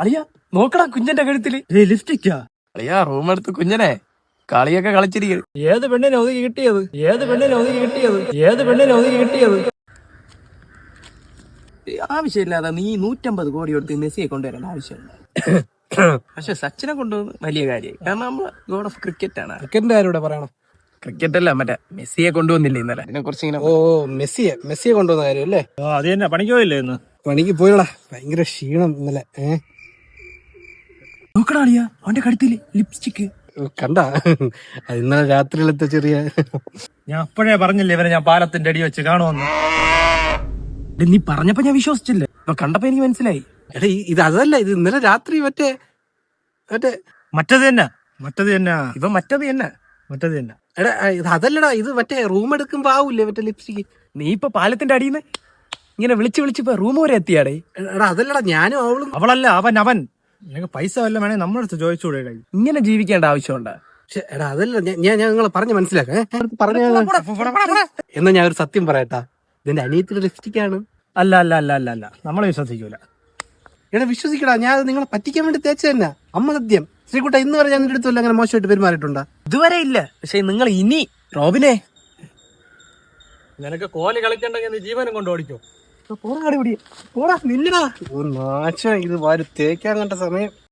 അളിയാ നോക്കടാ കുഞ്ഞന്റെ കഴുത്തില് ലിപ്സ്റ്റിക്കാ? അളിയാ റൂം എടുത്ത് കുഞ്ഞനെ കളിയൊക്കെ കളിച്ചിരിക്കുന്നു. ഏത് പെണ്ണിനെ ഒതുക്കി കിട്ടിയത്? ആവശ്യമില്ലാതെ നീ 150 കോടി കൊടുത്ത് മെസ്സിയെ കൊണ്ടുവരേണ്ട ആവശ്യമില്ല. പക്ഷെ സച്ചിനെ കൊണ്ടുവന്ന് വലിയ കാര്യമായി. കാരണം നമ്മള് ഗോഡ് ഓഫ് ക്രിക്കറ്റ് ആണ്. ക്രിക്കറ്റിന്റെ കാര്യം ഇവിടെ പറയണം. ക്രിക്കറ്റ് അല്ല, മറ്റേ മെസ്സിയെ കൊണ്ടുവന്നില്ലേ ഇന്നലെ, അതിനെ കുറിച്ച് ഇങ്ങനെ. ഓ മെസ്സിയെ കൊണ്ടുവന്ന കാര്യം അല്ലേ? അത് തന്നെ. പണിക്ക് പോയില്ലേ ഇന്ന്? പണിക്ക് പോയടാ, ഭയങ്കര ക്ഷീണം ഇന്നലെ. നോക്കടാ അളിയാ അവന്റെ കഴുത്തില് ലിപ്സ്റ്റിക്ക് കണ്ടാ? അത് ഇന്നലെ രാത്രിയിലത്തെ ചെറിയ. ഞാൻ അപ്പോഴേ പറഞ്ഞില്ലേ ഇവരെ ഞാൻ പാലത്തിന്റെ അടി വെച്ച് കാണുമെന്ന്. നീ പറഞ്ഞപ്പോ ഞാൻ വിശ്വസിച്ചില്ല, ഇപ്പൊ കണ്ടപ്പോ എനിക്ക് മനസ്സിലായി. എടാ ഇത് അതല്ല, ഇത് ഇന്നലെ രാത്രി മറ്റേ മറ്റത് തന്നെ ഇവ മറ്റത് തന്നെ. എടാ ഇത് അതല്ലടാ, ഇത് മറ്റേ റൂം എടുക്കുമ്പോ ആവൂലേ മറ്റേ ലിപ്സ്റ്റിക്ക്? നീ ഇപ്പൊ പാലത്തിന്റെ അടിയിൽ നിന്ന് ഇങ്ങനെ വിളിച്ച് ഇപ്പൊ റൂം വരെ എത്തിയാടേ. എടാ അതല്ലടാ, ഞാനും അവളും. അവളല്ല, അവൻ. നിനക്ക് പൈസ വല്ലതും വേണേ നമ്മളടുത്ത് ചോദിച്ചുകൂടെ? ഇങ്ങനെ ജീവിക്കേണ്ട ആവശ്യമുണ്ടാ? എടാ അതല്ല, ഞാൻ നിങ്ങളെ പറഞ്ഞ് മനസ്സിലാക്കാം. എന്നാ ഞാൻ ഒരു സത്യം പറയട്ടാ, ഇതിന്റെ അനിയത്തിന്റെ ലിപ്സ്റ്റിക് ആണ്. അല്ല നമ്മളെ വിശ്വസിക്കൂല. എടാ വിശ്വസിക്കടാ, ഞാൻ അത് നിങ്ങളെ പറ്റിക്കാൻ വേണ്ടി തേച്ച തന്നെ. അമ്മ സത്യം. ശ്രീകുട്ട, ഇന്ന് വരെ ഞാൻ നിന്റെ അടുത്തല്ല അങ്ങനെ മോശമായിട്ട് പെരുമാറിയിട്ടുണ്ടാ? ഇതുവരെ ഇല്ല. പക്ഷെ നിങ്ങൾ ഇനി റോബിനെ നിനക്ക് കോലി കളിക്കണ്ടെങ്കിൽ നീ ജീവനും കൊണ്ട് ഓടിക്കോ. പോടാ നില്ലടാ. ഇത് വാരി തേക്കാൻ കണ്ട സമയം.